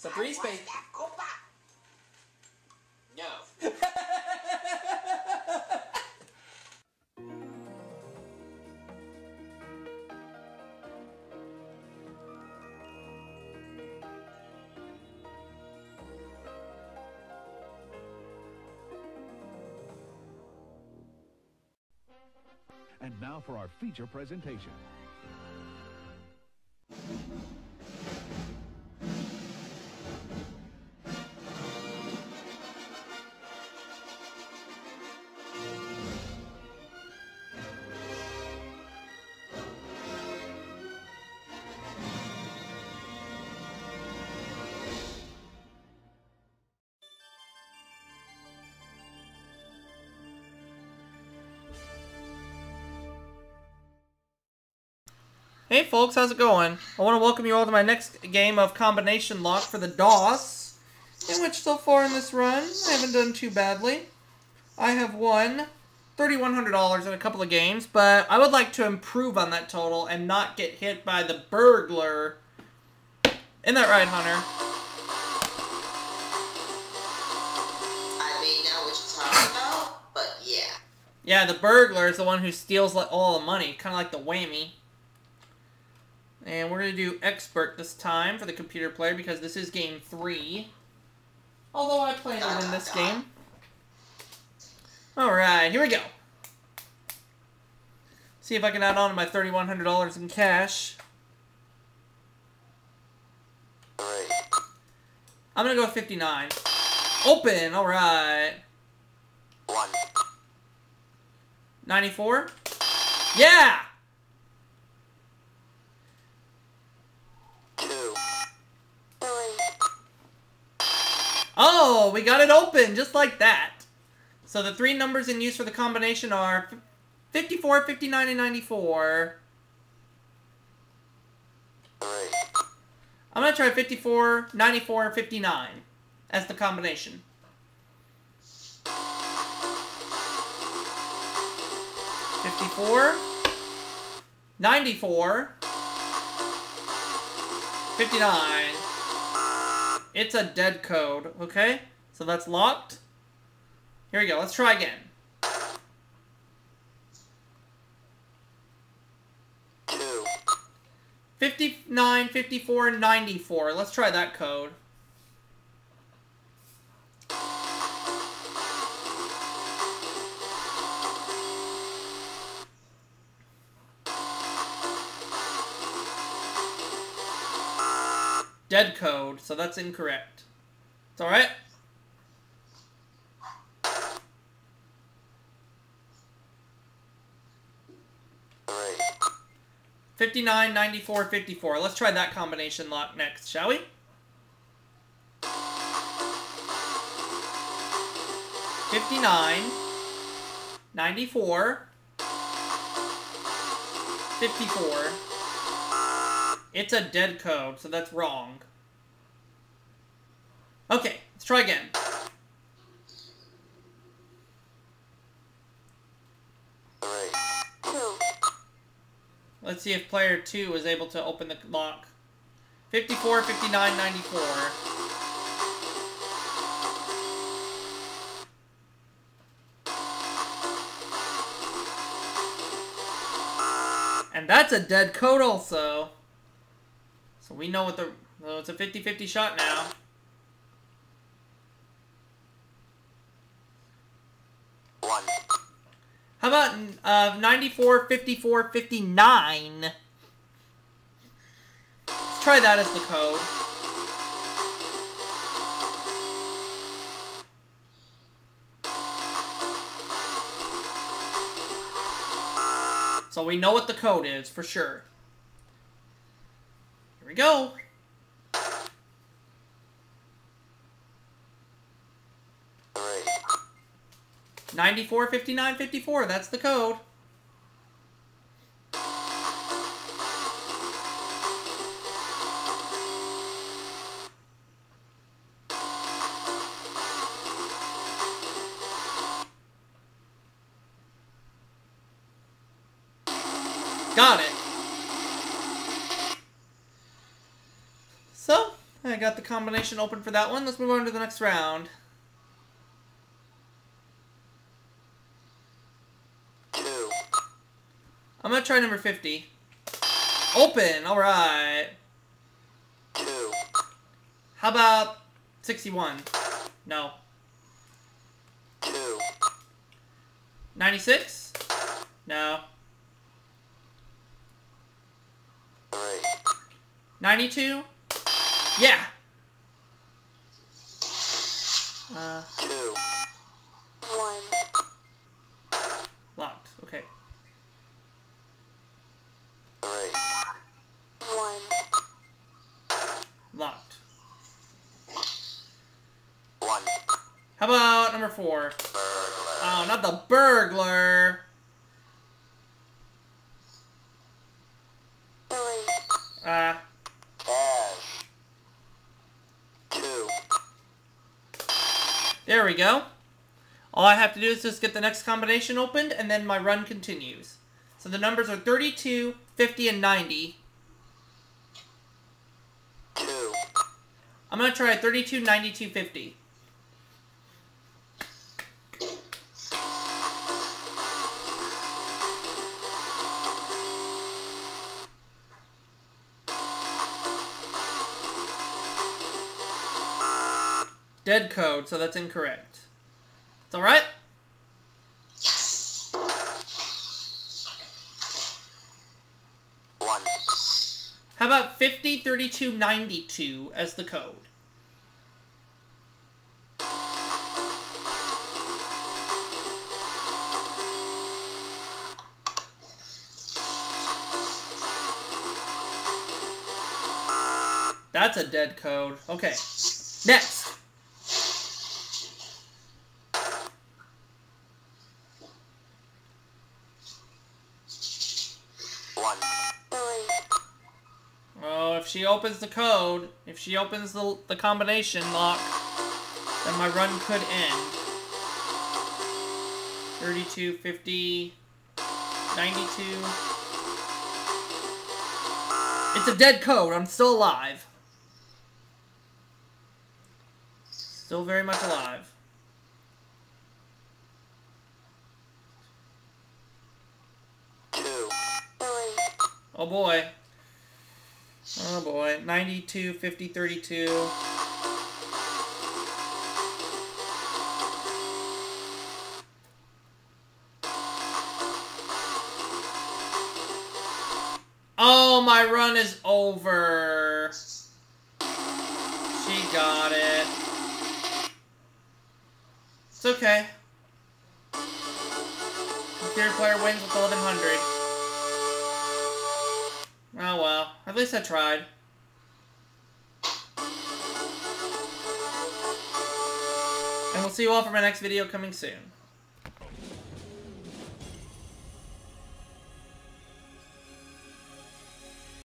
So 3 space. No. And now for our feature presentation. Hey folks, how's it going? I want to welcome you all to my next game of Combination Lock for the DOS, in which so far in this run, I haven't done too badly. I have won $3,100 in a couple of games, but I would like to improve on that total and not get hit by the burglar. Isn't that right, Hunter? I may know what you're talking about, but yeah. Yeah, the burglar is the one who steals all the money, kind of like the whammy. And we're going to do expert this time for the computer player because this is game 3. Although I plan to win this game. Alright, here we go. See if I can add on to my $3,100 in cash. I'm going to go with 59. Open, alright. 1. 94? Yeah! 2. 3. Oh, we got it open, just like that. So the 3 numbers in use for the combination are 54, 59, and 94. 3. I'm going to try 54, 94, and 59 as the combination. 54, 94, 59. It's a dead code, okay? So that's locked. Here we go, let's try again. 2. 59, 54, and 94. Let's try that code. Dead code, so that's incorrect. It's alright? Three. 59, 94, 54. Let's try that combination lock next, shall we? 59, 94, 54. It's a dead code, so that's wrong. Okay, let's try again. Three. 2. Let's see if player 2 is able to open the lock. 54, 59, 94. And that's a dead code also. So we know what the... Well, it's a 50-50 shot now. One. How about 94, 54, 59? Let's try that as the code. So we know what the code is, for sure. Here we go. Three. 94, 59, 54, that's the code. Got it. So, I got the combination open for that one. Let's move on to the next round. 2, I'm gonna try number 50. Open! Alright. 2, How about 61? No. 2, 96? No. 3, 92? Yeah! 2, 1, Locked. Okay. 3, 1, Locked. 1. How about number 4? Oh, not the burglar! 3, Ah. cash. 2, There we go. All I have to do is just get the next combination opened, and then my run continues. So the numbers are 32, 50, and 90. 2, I'm going to try 32, 92, 50. Dead code, so that's incorrect. It's alright? Yes. 1, How about 50, 32, 92 as the code? That's a dead code. Okay. Next. 1, 3, Oh, if she opens the code, if she opens the combination lock, then my run could end. 32, 50, 92. It's a dead code. I'm still alive. Still very much alive. 2, 3, Oh boy. Oh boy. 92, 50, 32. Oh, my run is over. She got it. It's okay. Computer player wins with 1100. Oh well, at least I tried. And we'll see you all for my next video coming soon.